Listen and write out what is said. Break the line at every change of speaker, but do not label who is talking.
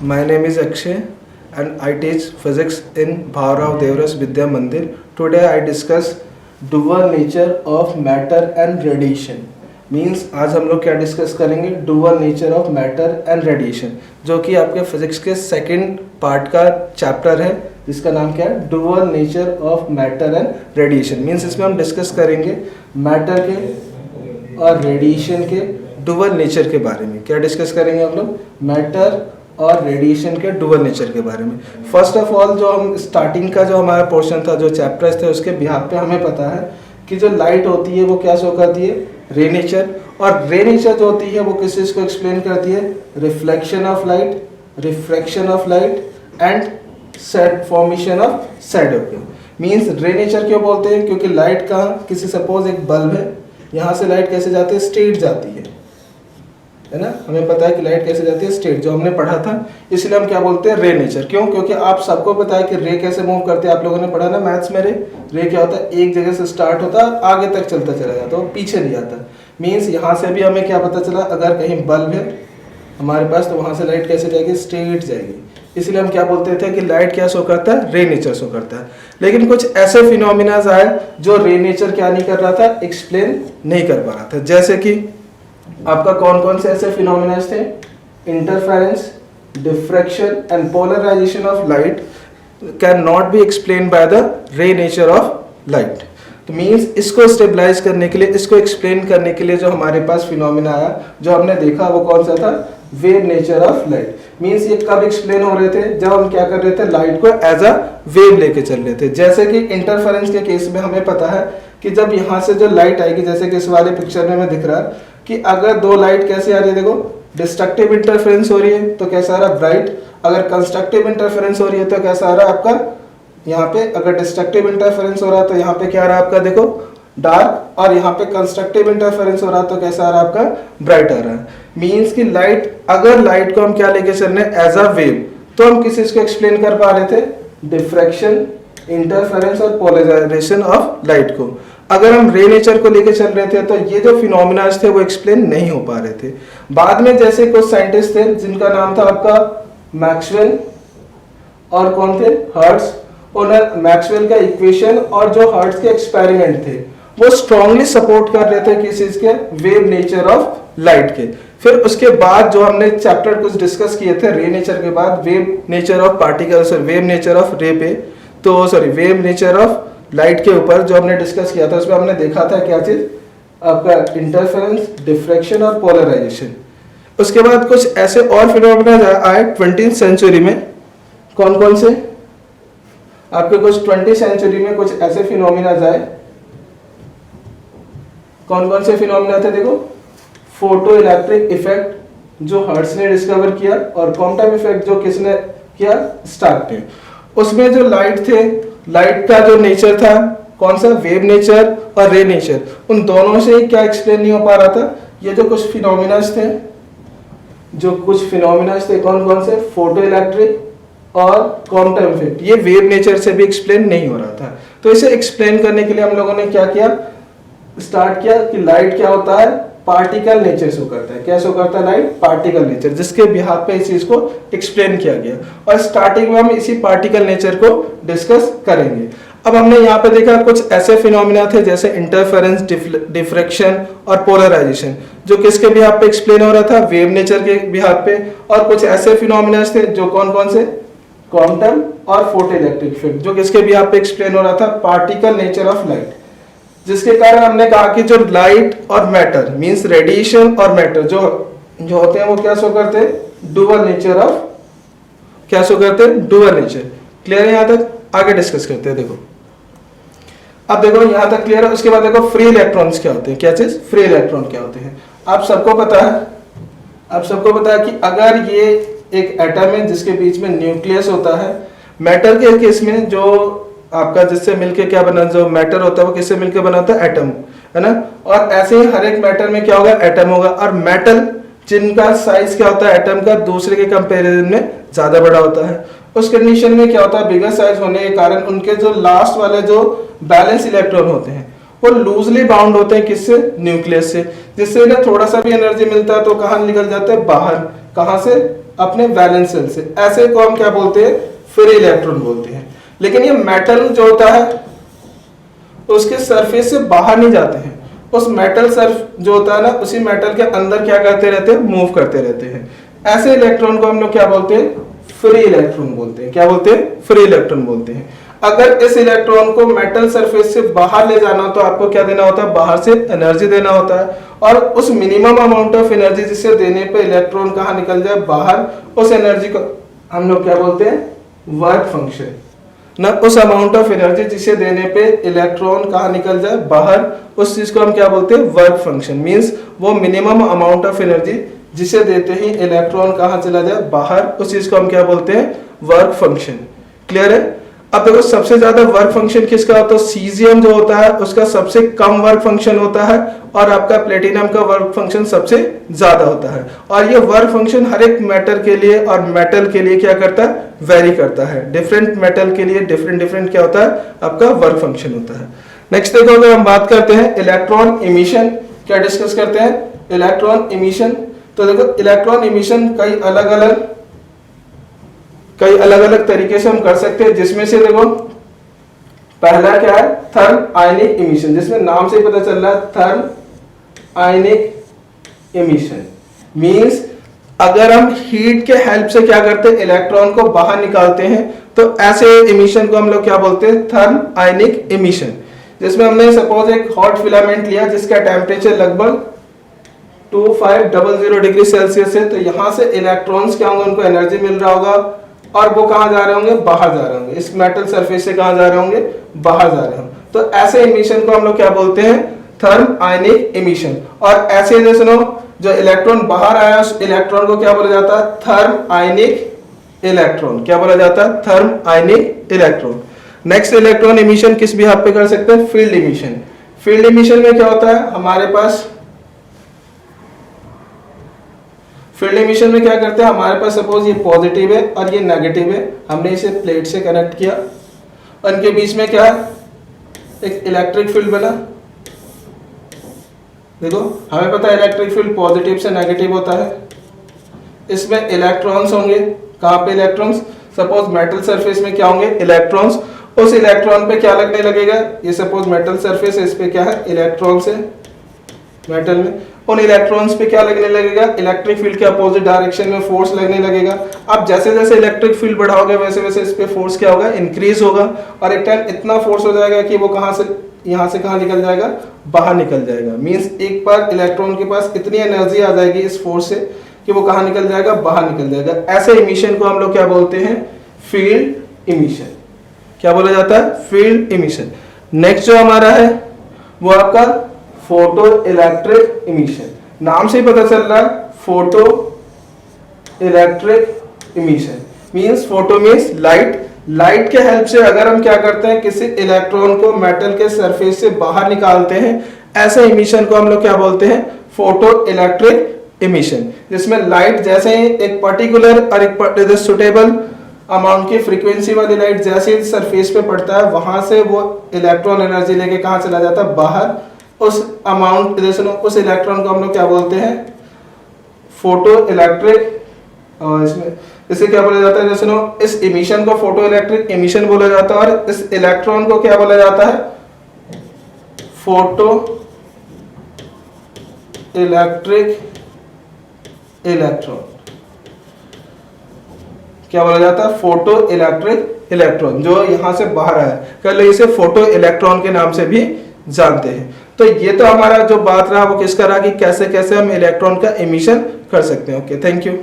My name is Akshay and I teach physics in Bhavrao Devras Vidya Mandir. Today I discuss dual nature of matter and radiation. Means आज हम लोग क्या discuss करेंगे, dual nature of matter and radiation, जो कि आपके physics के second part का चैप्टर है, जिसका नाम क्या है, dual nature of matter and radiation. Means इसमें हम डिस्कस करेंगे मैटर के और रेडिएशन के डुअल नेचर के बारे में। क्या डिस्कस करेंगे हम लोग, मैटर और रेडिएशन के डुअल नेचर के बारे में। फर्स्ट ऑफ ऑल जो हम स्टार्टिंग का जो हमारा पोर्शन था, जो चैप्टर्स थे, उसके बिहाफ पे हमें पता है कि जो लाइट होती है वो क्या शो करती है, रे नेचर। और रे नेचर जो होती है वो किस चीज़ को एक्सप्लेन करती है, reflection of light, refraction of light and set formation of shadow के। मीन्स रे नेचर क्यों बोलते हैं, क्योंकि लाइट का किसी सपोज एक बल्ब है, यहाँ से लाइट कैसे जाती है, स्ट्रेट जाती है ना। हमें पता है कि लाइट कैसे जाती है, स्ट्रेट, जो हमने पढ़ा था। इसलिए हम क्या बोलते हैं, रे नेचर। क्यों, क्योंकि आप सबको पता है कि रे कैसे मूव करते हैं, आप लोगों ने पढ़ा ना मैथ्स में। रे क्या होता है, एक जगह से स्टार्ट होता है आगे तक चलता चला जाता है, पीछे नहीं आता। मीन्स यहाँ से भी हमें क्या पता चला, अगर कहीं बल्ब है हमारे पास तो वहाँ से लाइट कैसे जाएगी, स्ट्रेट जाएगी। इसलिए हम क्या बोलते थे कि लाइट क्या शो करता है, रे नेचर शो करता है। लेकिन कुछ ऐसे फिनोमिनाज आए जो रे नेचर क्या नहीं कर रहा था, एक्सप्लेन नहीं कर पा रहा था। जैसे कि आपका कौन कौन से ऐसे फिनोमिनाज थे, interference, diffraction and polarisation of light can not be explain by the ray nature of light. तो मीन्स इसको स्टेबलाइज करने के लिए, इसको एक्सप्लेन करने के लिए जो हमारे पास फिनोमिना आया, जो हमने देखा, वो कौन सा था, wave nature of light. Means ये कब एक्सप्लेन हो रहे थे, जब हम क्या कर रहे थे, लाइट को एज अ वेव लेके चल रहे थे। जैसे कि इंटरफेरेंस के केस में हमें पता है कि जब यहाँ से जो लाइट आएगी, जैसे कि इस वाले पिक्चर में हमें दिख रहा है कि अगर दो लाइट कैसे आ रही है, देखो डिस्ट्रक्टिव इंटरफेरेंस हो रही है तो कैसा आ रहा है, ब्राइट। अगर कंस्ट्रक्टिव इंटरफेरेंस हो रही है तो कैसा आ रहा है आपका, यहाँ पे अगर डिस्ट्रक्टिव इंटरफेरेंस हो रहा है तो यहाँ पे क्या आ रहा है आपका, देखो डार्क। और यहाँ पे कंस्ट्रक्टिव इंटरफेरेंस हो रहा है तो कैसा आ रहा है आपका, ब्राइट आ रहा है। मीन्स की लाइट, अगर लाइट को हम क्या लेके चल रहे हैं, एज अ वेव, तो हम किस चीज को एक्सप्लेन कर पा रहे थे, डिफ्रैक्शन, इंटरफेरेंस और पोलराइजेशन ऑफ लाइट को। अगर हम रे नेचर को लेके चल रहे थे तो ये जो फिनोमिनाज थे वो एक्सप्लेन नहीं हो पा रहे थे। बाद में जैसे कुछ साइंटिस्ट थे जिनका नाम था आपका मैक्सवेल, और कौन थे, हर्ट्ज। मैक्सवेल का इक्वेशन और जो हर्ट्ज के एक्सपेरिमेंट थे वो स्ट्रांगली सपोर्ट कर रहे थे किस चीज के, वेव नेचर ऑफ लाइट के। फिर उसके बाद जो हमने चैप्टर कुछ डिस्कस किए थे रे नेचर के बाद, wave nature of particles, wave nature of रे पे, तो sorry wave nature of light के ऊपर जो हमने डिस्कस किया था, उसमें हमने देखा था क्या चीज, आपका इंटरफेरेंस, डिफ्रैक्शन और पोलराइजेशन। उसके बाद कुछ ऐसे और फिनोमेना आए 20th सेंचुरी में। कौन कौन से, आपके कुछ 20th सेंचुरी में कुछ ऐसे फिनोमिना आए। कौन कौन से फिनोमिना थे, देखो, फोटो इलेक्ट्रिक इफेक्ट जो हर्ट्ज ने डिस्कवर किया, और क्वांटम इफेक्ट जो किसने किया, स्टार्क ने। उसमें जो लाइट थे, लाइट का जो नेचर था कौन सा, वेव नेचर और रे नेचर, उन दोनों से क्या एक्सप्लेन नहीं हो पा रहा था। ये जो कुछ फिनोमिनाज थे, कौन कौन से, फोटो इलेक्ट्रिक और क्वांटम इफेक्ट, ये वेव नेचर से भी एक्सप्लेन नहीं हो रहा था। तो इसे एक्सप्लेन करने के लिए हम लोगों ने क्या किया, स्टार्ट किया कि लाइट क्या होता है, पार्टिकल नेचर शो करता है। क्या शो करता है, लाइट पार्टिकल नेचर, जिसके बिहाफ पे इस चीज को एक्सप्लेन किया गया। और स्टार्टिंग में हम इसी पार्टिकल नेचर को डिस्कस करेंगे। अब हमने यहाँ पे देखा कुछ ऐसे फिनोमिना थे जैसे इंटरफेरेंस, डिफ्रैक्शन और पोलराइजेशन, जो किसके बिहाफ पे एक्सप्लेन हो रहा था, वेव नेचर के बिहाफ पे। और कुछ ऐसे फिनोमिना थे जो कौन कौन से, क्वांटम और फोटो इलेक्ट्रिक इफेक्ट, जो किसके बिहाफ पे एक्सप्लेन हो रहा था, पार्टिकल नेचर ऑफ लाइट। जिसके कारण हमने कहा कि जो लाइट और मैटर, मींस रेडिएशन और मैटर जो होते हैं वो क्या शो करते हैं, डुअल नेचर ऑफ, क्या शो करते हैं, डुअल नेचर। क्लियर है, यहाँ तक आगे डिस्कस करते हैं। देखो अब देखो यहाँ तक क्लियर है। उसके बाद देखो फ्री इलेक्ट्रॉन्स क्या होते हैं, क्या चीज, फ्री इलेक्ट्रॉन क्या होते हैं। आप सबको पता है कि अगर ये एक एटम है जिसके बीच में न्यूक्लियस होता है, मैटर के केस में जो आपका जिससे मिलके क्या बना, जो मैटर होता है वो किससे मिलके बना होता है, एटम, है ना। और ऐसे ही हर एक मैटर में क्या होगा, एटम होगा। और मेटल जिनका साइज क्या होता है एटम का, दूसरे के कंपैरिजन में ज्यादा बड़ा होता है। उस कंडीशन में क्या होता है, बिगर साइज होने के कारण उनके जो लास्ट वाले जो बैलेंस इलेक्ट्रॉन होते हैं वो लूजली बाउंड होते हैं, किससे, न्यूक्लियस से। जिससे ना थोड़ा सा भी एनर्जी मिलता है तो कहाँ निकल जाता है, बाहर। कहाँ से, अपने वैलेंस शेल से, ऐसे को हम क्या बोलते हैं, फ्री इलेक्ट्रॉन बोलते हैं। लेकिन ये मेटल जो होता है उसके सरफेस से बाहर नहीं जाते हैं, उस मेटल सर्फ जो होता है ना, उसी मेटल के अंदर क्या करते रहते हैं, मूव करते रहते हैं। ऐसे इलेक्ट्रॉन को हम लोग क्या बोलते हैं, फ्री इलेक्ट्रॉन बोलते हैं। क्या बोलते हैं, फ्री इलेक्ट्रॉन बोलते हैं। अगर इस इलेक्ट्रॉन को मेटल सरफेस से बाहर ले जाना हो तो आपको क्या देना होता है, बाहर से एनर्जी देना होता है, और उस मिनिमम अमाउंट ऑफ एनर्जी जिसे देने पे इलेक्ट्रॉन कहाँ निकल जाए, बाहर, उस एनर्जी को हम लोग क्या बोलते हैं, वर्क फंक्शन। ना उस अमाउंट ऑफ एनर्जी जिसे देने पे इलेक्ट्रॉन कहाँ निकल जाए, बाहर, उस चीज को हम क्या बोलते हैं, वर्क फंक्शन। मींस वो मिनिमम अमाउंट ऑफ एनर्जी जिसे देते ही इलेक्ट्रॉन कहाँ चला जाए, बाहर, उस चीज को हम क्या बोलते हैं, वर्क फंक्शन। क्लियर है? अब देखो सबसे ज्यादा वर्क फंक्शन किसका होता है, सीजियम जो होता है उसका सबसे कम वर्क फंक्शन होता है, और आपका प्लेटिनम का वर्क फंक्शन सबसे ज्यादा होता है। और ये वर्क फंक्शन हर एक मेटल के लिए और मेटल के लिए क्या करता है, वेरी करता है। डिफरेंट मेटल के लिए डिफरेंट डिफरेंट क्या होता है, आपका वर्क फंक्शन होता है। नेक्स्ट देखो, अगर हम बात करते हैं इलेक्ट्रॉन इमिशन, क्या डिस्कस करते हैं, इलेक्ट्रॉन इमिशन। तो देखो इलेक्ट्रॉन इमिशन कई अलग अलग तरीके से हम कर सकते हैं, जिसमें से देखो पहला क्या है, थर्म आयनिक इमिशन, जिसमें नाम से पता चल रहा है थर्म आयनिक इमिशन। मींस अगर हम हीट के हेल्प से क्या करते हैं, इलेक्ट्रॉन को बाहर निकालते हैं, तो ऐसे इमिशन को हम लोग क्या बोलते हैं, थर्म आयनिक इमिशन। जिसमें हमने सपोज एक हॉट फिलामेंट लिया जिसका टेम्परेचर लगभग 2500 डिग्री सेल्सियस है, तो यहां से इलेक्ट्रॉन्स क्या होंगे, उनको एनर्जी मिल रहा होगा, और वो कहां जा रहे होंगे, बाहर जा रहे होंगे, इस मेटल सरफेस से कहां जा रहे होंगे, बाहर जा रहे होंगे। तो ऐसे इमिशन को हम लोग क्या बोलते हैं, थर्म आयनिक इमिशन। और ऐसे जैसे जो इलेक्ट्रॉन बाहर आया उस इलेक्ट्रॉन को क्या बोला जाता है, थर्म आयनिक इलेक्ट्रॉन। क्या बोला जाता है, थर्म आयनिक इलेक्ट्रॉन। नेक्स्ट इलेक्ट्रॉन इमिशन किस भी हाथ पे कर सकते हैं, फील्ड इमिशन। फील्ड इमिशन में क्या होता है, हमारे पास फील्ड इमिशन में क्या करते हैं, हमारे पास सपोज ये पॉजिटिव है और ये नेगेटिव है, हमने इसे प्लेट से कनेक्ट किया, उनके बीच में क्या है, एक इलेक्ट्रिक फील्ड बना। देखो हमें पता है इलेक्ट्रिक फील्ड पॉजिटिव से नेगेटिव होता है। इसमें इलेक्ट्रॉन्स होंगे, कहाँ पे इलेक्ट्रॉन्स, सपोज मेटल सरफेस में क्या होंगे, इलेक्ट्रॉन्स। उस इलेक्ट्रॉन पे क्या लगने लगेगा, ये सपोज मेटल सरफेस है, इस पे क्या है, इलेक्ट्रॉन्स है मेटल में, उन इलेक्ट्रॉन्स पे क्या लगने लगेगा, इलेक्ट्रिक फील्ड के अपोजिट डायरेक्शन में फोर्स लगने लगेगा। अब जैसे जैसे इलेक्ट्रिक फील्ड बढ़ाओगे वैसे वैसे इस पे फोर्स क्या होगा, इंक्रीज होगा, और एक टाइम इतना फोर्स हो जाएगा कि वो कहां से, यहां से कहां निकल जाएगा, बाहर निकल जाएगा। मींस एक बार इलेक्ट्रॉन के पास इतनी एनर्जी आ जाएगी इस फोर्स से कि वो कहां निकल जाएगा, बाहर निकल जाएगा। ऐसे इमिशन को हम लोग क्या बोलते हैं, फील्ड इमिशन। क्या बोला जाता है, फील्ड इमिशन। नेक्स्ट जो हमारा है वो आपका फोटो इलेक्ट्रिक इमिशन। नाम से ही पता चल रहा है, photo electric emission. Means photo means light, light के हेल्प से अगर हम क्या करते हैं, किसी इलेक्ट्रॉन को मेटल के सरफेस से बाहर निकालते हैं, ऐसे इमिशन को हम लोग क्या बोलते हैं, फोटो इलेक्ट्रिक इमिशन। जिसमें लाइट जैसे ही एक पर्टिकुलर और एक सुटेबल अमाउंट की फ्रीक्वेंसी वाली लाइट जैसे ही सरफेस पे पड़ता है, वहां से वो इलेक्ट्रॉन एनर्जी लेके कहां चला जाता है, बाहर। उस अमाउंट जैसे उस इलेक्ट्रॉन को हम लोग क्या बोलते हैं, फोटो इलेक्ट्रिक। और इसमें इसे क्या बोला जाता है, जैसे इस इमिशन को फोटो इलेक्ट्रिक इमिशन बोला जाता है, और इस इलेक्ट्रॉन को क्या बोला जाता है, फोटो इलेक्ट्रिक इलेक्ट्रॉन। क्या बोला जाता है, फोटो इलेक्ट्रिक इलेक्ट्रॉन, जो यहां से बाहर आया, कर लो इसे फोटो इलेक्ट्रॉन के नाम से भी जानते हैं। तो ये तो हमारा जो बात रहा वो किसका रहा, कि कैसे कैसे हम इलेक्ट्रॉन का इमिशन कर सकते हैं। Okay, thank you.